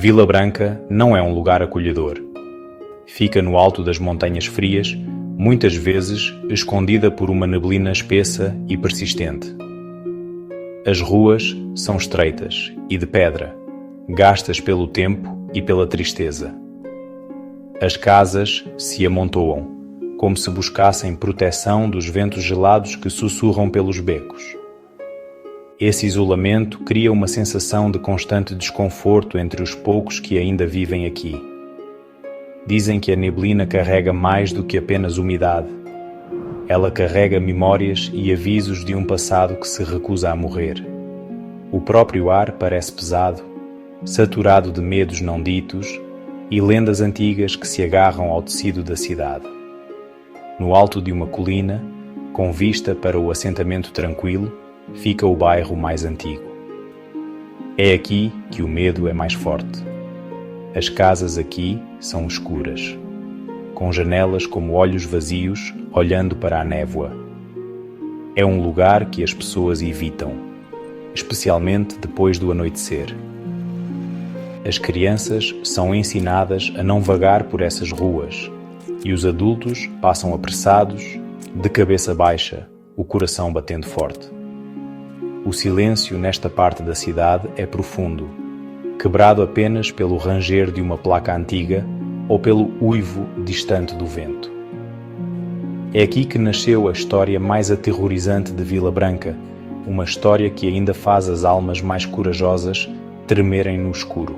Vila Branca não é um lugar acolhedor. Fica no alto das montanhas frias, muitas vezes escondida por uma neblina espessa e persistente. As ruas são estreitas e de pedra, gastas pelo tempo e pela tristeza. As casas se amontoam, como se buscassem proteção dos ventos gelados que sussurram pelos becos. Esse isolamento cria uma sensação de constante desconforto entre os poucos que ainda vivem aqui. Dizem que a neblina carrega mais do que apenas umidade. Ela carrega memórias e avisos de um passado que se recusa a morrer. O próprio ar parece pesado, saturado de medos não ditos e lendas antigas que se agarram ao tecido da cidade. No alto de uma colina, com vista para o assentamento tranquilo, fica o bairro mais antigo. É aqui que o medo é mais forte. As casas aqui são escuras, com janelas como olhos vazios olhando para a névoa. É um lugar que as pessoas evitam, especialmente depois do anoitecer. As crianças são ensinadas a não vagar por essas ruas e os adultos passam apressados, de cabeça baixa, o coração batendo forte. O silêncio nesta parte da cidade é profundo, quebrado apenas pelo ranger de uma placa antiga ou pelo uivo distante do vento. É aqui que nasceu a história mais aterrorizante de Vila Branca, uma história que ainda faz as almas mais corajosas tremerem no escuro.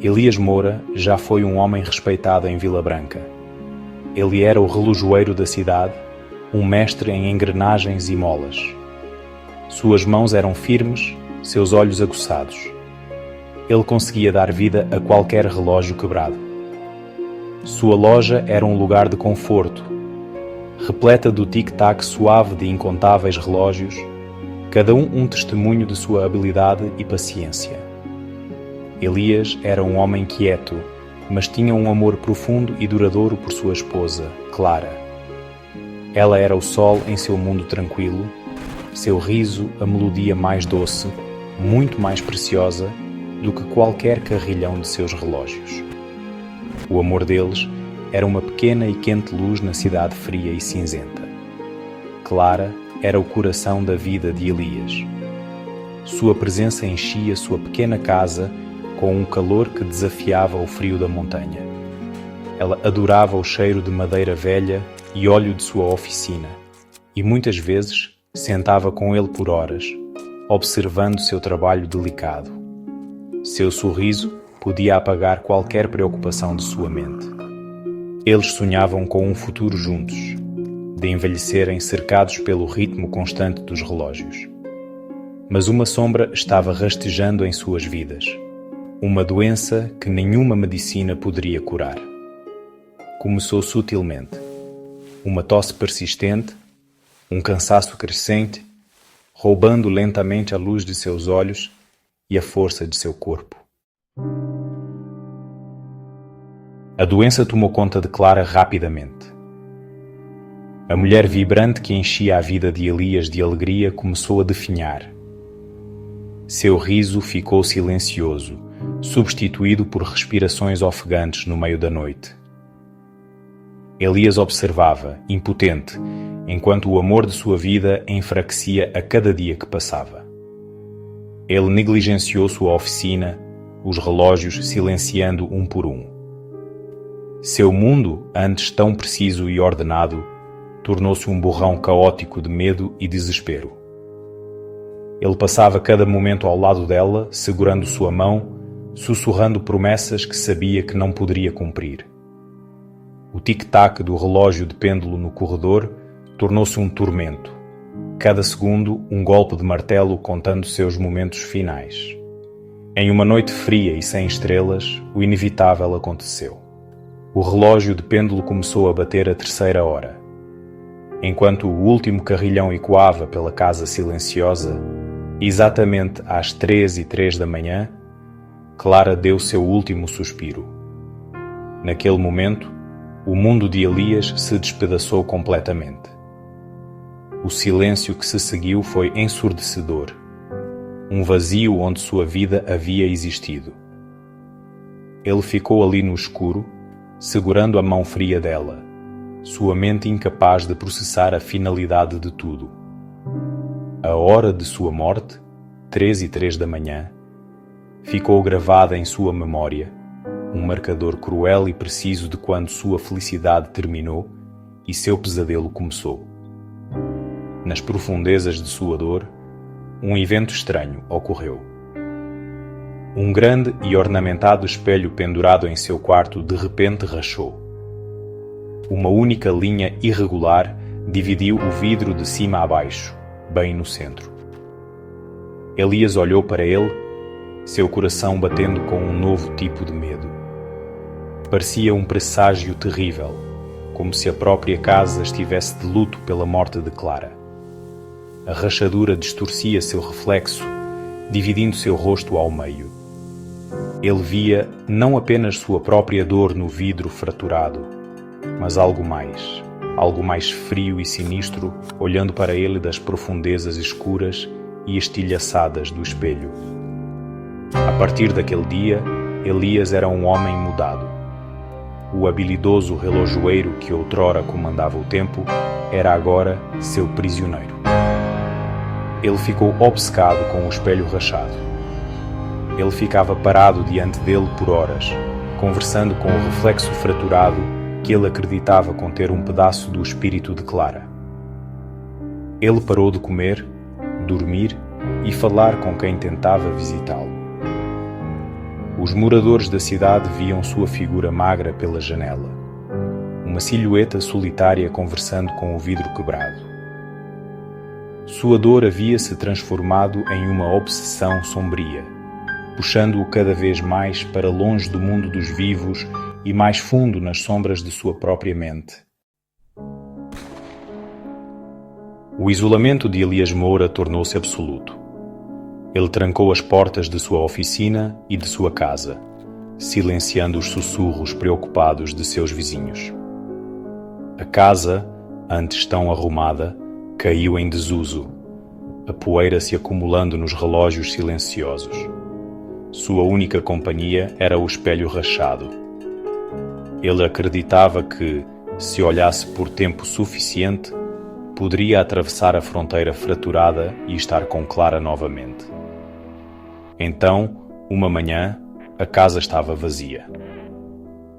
Elias Moura já foi um homem respeitado em Vila Branca. Ele era o relojoeiro da cidade, um mestre em engrenagens e molas. Suas mãos eram firmes, seus olhos aguçados. Ele conseguia dar vida a qualquer relógio quebrado. Sua loja era um lugar de conforto, repleta do tic-tac suave de incontáveis relógios, cada um testemunho de sua habilidade e paciência. Elias era um homem quieto, mas tinha um amor profundo e duradouro por sua esposa, Clara. Ela era o sol em seu mundo tranquilo, seu riso a melodia mais doce, muito mais preciosa do que qualquer carrilhão de seus relógios. O amor deles era uma pequena e quente luz na cidade fria e cinzenta. Clara era o coração da vida de Elias. Sua presença enchia sua pequena casa com um calor que desafiava o frio da montanha. Ela adorava o cheiro de madeira velha e óleo de sua oficina, e muitas vezes sentava com ele por horas, observando seu trabalho delicado. Seu sorriso podia apagar qualquer preocupação de sua mente. Eles sonhavam com um futuro juntos, de envelhecerem cercados pelo ritmo constante dos relógios. Mas uma sombra estava rastejando em suas vidas, uma doença que nenhuma medicina poderia curar. Começou sutilmente, uma tosse persistente, um cansaço crescente, roubando lentamente a luz de seus olhos e a força de seu corpo. A doença tomou conta de Clara rapidamente. A mulher vibrante que enchia a vida de Elias de alegria começou a definhar. Seu riso ficou silencioso, substituído por respirações ofegantes no meio da noite. Elias observava, impotente, enquanto o amor de sua vida enfraquecia a cada dia que passava. Ele negligenciou sua oficina, os relógios silenciando um por um. Seu mundo, antes tão preciso e ordenado, tornou-se um borrão caótico de medo e desespero. Ele passava cada momento ao lado dela, segurando sua mão, sussurrando promessas que sabia que não poderia cumprir. O tic-tac do relógio de pêndulo no corredor tornou-se um tormento. Cada segundo, um golpe de martelo contando seus momentos finais. Em uma noite fria e sem estrelas, o inevitável aconteceu. O relógio de pêndulo começou a bater a 3ª hora. Enquanto o último carrilhão ecoava pela casa silenciosa, exatamente às 3:03 da manhã, Clara deu seu último suspiro. Naquele momento, o mundo de Elias se despedaçou completamente. O silêncio que se seguiu foi ensurdecedor. Um vazio onde sua vida havia existido. Ele ficou ali no escuro, segurando a mão fria dela, sua mente incapaz de processar a finalidade de tudo. A hora de sua morte, 3:03 da manhã, ficou gravada em sua memória, um marcador cruel e preciso de quando sua felicidade terminou e seu pesadelo começou. Nas profundezas de sua dor, um evento estranho ocorreu. Um grande e ornamentado espelho pendurado em seu quarto de repente rachou. Uma única linha irregular dividiu o vidro de cima a baixo, bem no centro. Elias olhou para ele, seu coração batendo com um novo tipo de medo. Parecia um presságio terrível, como se a própria casa estivesse de luto pela morte de Clara. A rachadura distorcia seu reflexo, dividindo seu rosto ao meio. Ele via não apenas sua própria dor no vidro fraturado, mas algo mais frio e sinistro, olhando para ele das profundezas escuras e estilhaçadas do espelho. A partir daquele dia, Elias era um homem mudado. O habilidoso relojoeiro que outrora comandava o tempo era agora seu prisioneiro. Ele ficou obcecado com o espelho rachado. Ele ficava parado diante dele por horas, conversando com o reflexo fraturado que ele acreditava conter um pedaço do espírito de Clara. Ele parou de comer, dormir e falar com quem tentava visitá-lo. Os moradores da cidade viam sua figura magra pela janela, uma silhueta solitária conversando com o vidro quebrado. Sua dor havia-se transformado em uma obsessão sombria, puxando-o cada vez mais para longe do mundo dos vivos e mais fundo nas sombras de sua própria mente. O isolamento de Elias Moura tornou-se absoluto. Ele trancou as portas de sua oficina e de sua casa, silenciando os sussurros preocupados de seus vizinhos. A casa, antes tão arrumada, caiu em desuso, a poeira se acumulando nos relógios silenciosos. Sua única companhia era o espelho rachado. Ele acreditava que, se olhasse por tempo suficiente, poderia atravessar a fronteira fraturada e estar com Clara novamente. Então, uma manhã, a casa estava vazia.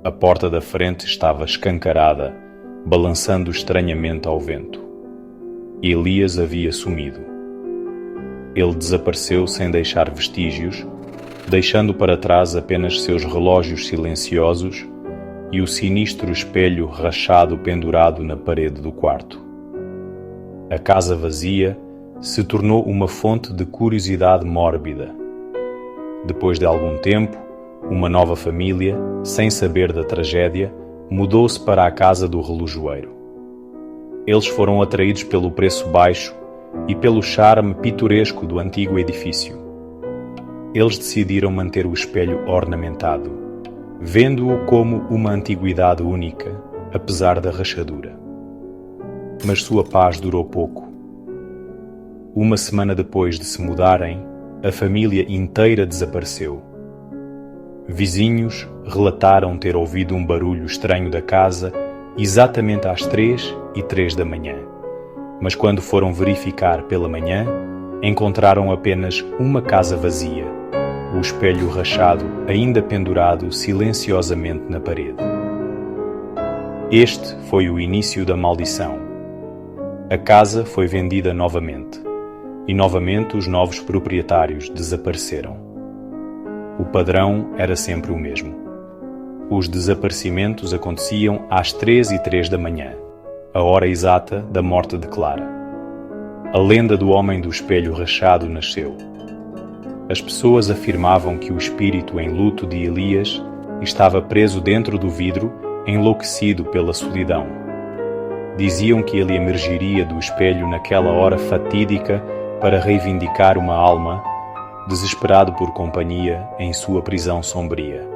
A porta da frente estava escancarada, balançando estranhamente ao vento. Elias havia sumido. Ele desapareceu sem deixar vestígios, deixando para trás apenas seus relógios silenciosos e o sinistro espelho rachado pendurado na parede do quarto. A casa vazia se tornou uma fonte de curiosidade mórbida. Depois de algum tempo, uma nova família, sem saber da tragédia, mudou-se para a casa do relojoeiro. Eles foram atraídos pelo preço baixo e pelo charme pitoresco do antigo edifício. Eles decidiram manter o espelho ornamentado, vendo-o como uma antiguidade única, apesar da rachadura. Mas sua paz durou pouco. Uma semana depois de se mudarem, a família inteira desapareceu. Vizinhos relataram ter ouvido um barulho estranho da casa exatamente às 3:03 da manhã, mas quando foram verificar pela manhã, encontraram apenas uma casa vazia, o espelho rachado ainda pendurado silenciosamente na parede. Este foi o início da maldição. A casa foi vendida novamente, e novamente os novos proprietários desapareceram. O padrão era sempre o mesmo. Os desaparecimentos aconteciam às 3:03 da manhã, a hora exata da morte de Clara. A lenda do homem do espelho rachado nasceu. As pessoas afirmavam que o espírito em luto de Elias estava preso dentro do vidro, enlouquecido pela solidão. Diziam que ele emergiria do espelho naquela hora fatídica para reivindicar uma alma, desesperado por companhia em sua prisão sombria.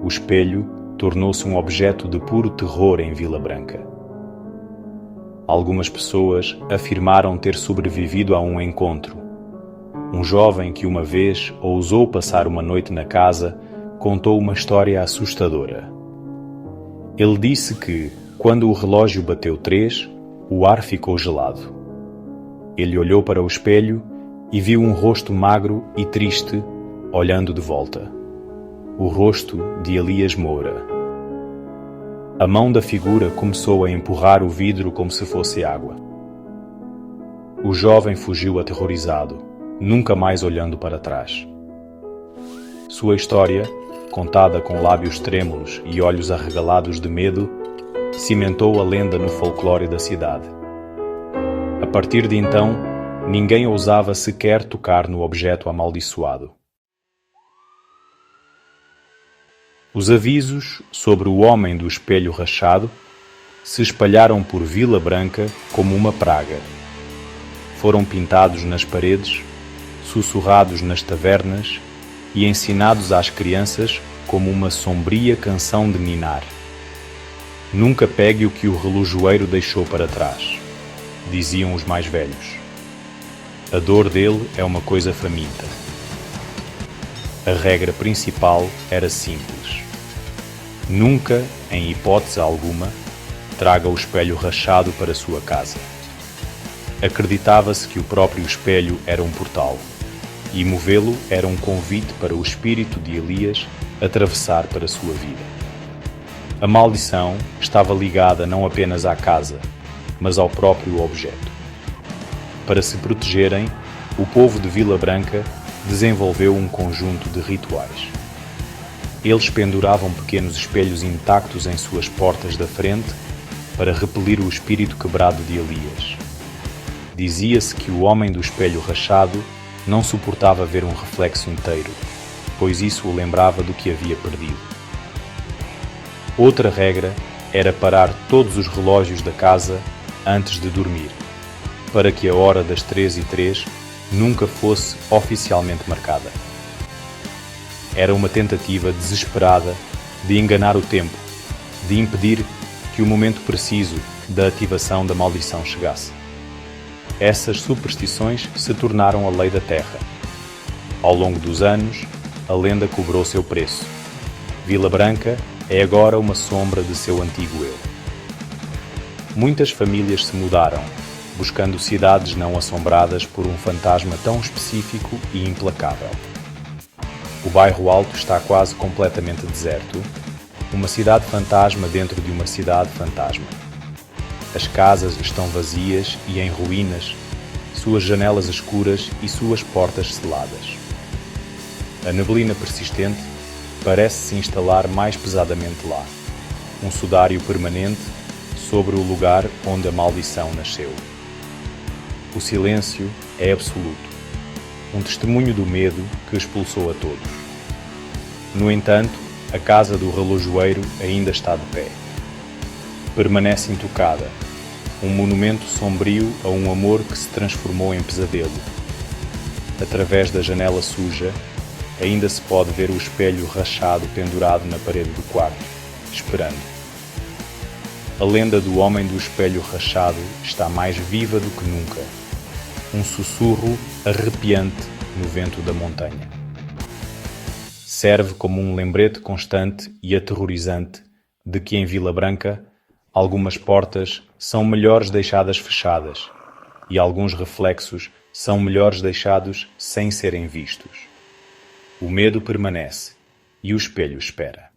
O espelho tornou-se um objeto de puro terror em Vila Branca. Algumas pessoas afirmaram ter sobrevivido a um encontro. Um jovem que uma vez ousou passar uma noite na casa contou uma história assustadora. Ele disse que, quando o relógio bateu 3, o ar ficou gelado. Ele olhou para o espelho e viu um rosto magro e triste olhando de volta. O rosto de Elias Moura. A mão da figura começou a empurrar o vidro como se fosse água. O jovem fugiu aterrorizado, nunca mais olhando para trás. Sua história, contada com lábios trêmulos e olhos arregalados de medo, cimentou a lenda no folclore da cidade. A partir de então, ninguém ousava sequer tocar no objeto amaldiçoado. Os avisos sobre o homem do espelho rachado se espalharam por Vila Branca como uma praga. Foram pintados nas paredes, sussurrados nas tavernas e ensinados às crianças como uma sombria canção de ninar. Nunca pegue o que o relojoeiro deixou para trás, diziam os mais velhos. A dor dele é uma coisa faminta. A regra principal era simples. Nunca, em hipótese alguma, traga o espelho rachado para sua casa. Acreditava-se que o próprio espelho era um portal, e movê-lo era um convite para o espírito de Elias atravessar para a sua vida. A maldição estava ligada não apenas à casa, mas ao próprio objeto. Para se protegerem, o povo de Vila Branca desenvolveu um conjunto de rituais. Eles penduravam pequenos espelhos intactos em suas portas da frente para repelir o espírito quebrado de Elias. Dizia-se que o homem do espelho rachado não suportava ver um reflexo inteiro, pois isso o lembrava do que havia perdido. Outra regra era parar todos os relógios da casa antes de dormir, para que a hora das 3:03 nunca fosse oficialmente marcada. Era uma tentativa desesperada de enganar o tempo, de impedir que o momento preciso da ativação da maldição chegasse. Essas superstições se tornaram a lei da terra. Ao longo dos anos, a lenda cobrou seu preço. Vila Branca é agora uma sombra de seu antigo eu. Muitas famílias se mudaram, buscando cidades não assombradas por um fantasma tão específico e implacável. O bairro Alto está quase completamente deserto, uma cidade fantasma dentro de uma cidade fantasma. As casas estão vazias e em ruínas, suas janelas escuras e suas portas seladas. A neblina persistente parece se instalar mais pesadamente lá, um sudário permanente sobre o lugar onde a maldição nasceu. O silêncio é absoluto, um testemunho do medo que expulsou a todos. No entanto, a casa do relojoeiro ainda está de pé. Permanece intocada, um monumento sombrio a um amor que se transformou em pesadelo. Através da janela suja, ainda se pode ver o espelho rachado pendurado na parede do quarto, esperando. A lenda do homem do espelho rachado está mais viva do que nunca. Um sussurro arrepiante no vento da montanha. Serve como um lembrete constante e aterrorizante de que em Vila Branca algumas portas são melhores deixadas fechadas e alguns reflexos são melhores deixados sem serem vistos. O medo permanece e o espelho espera.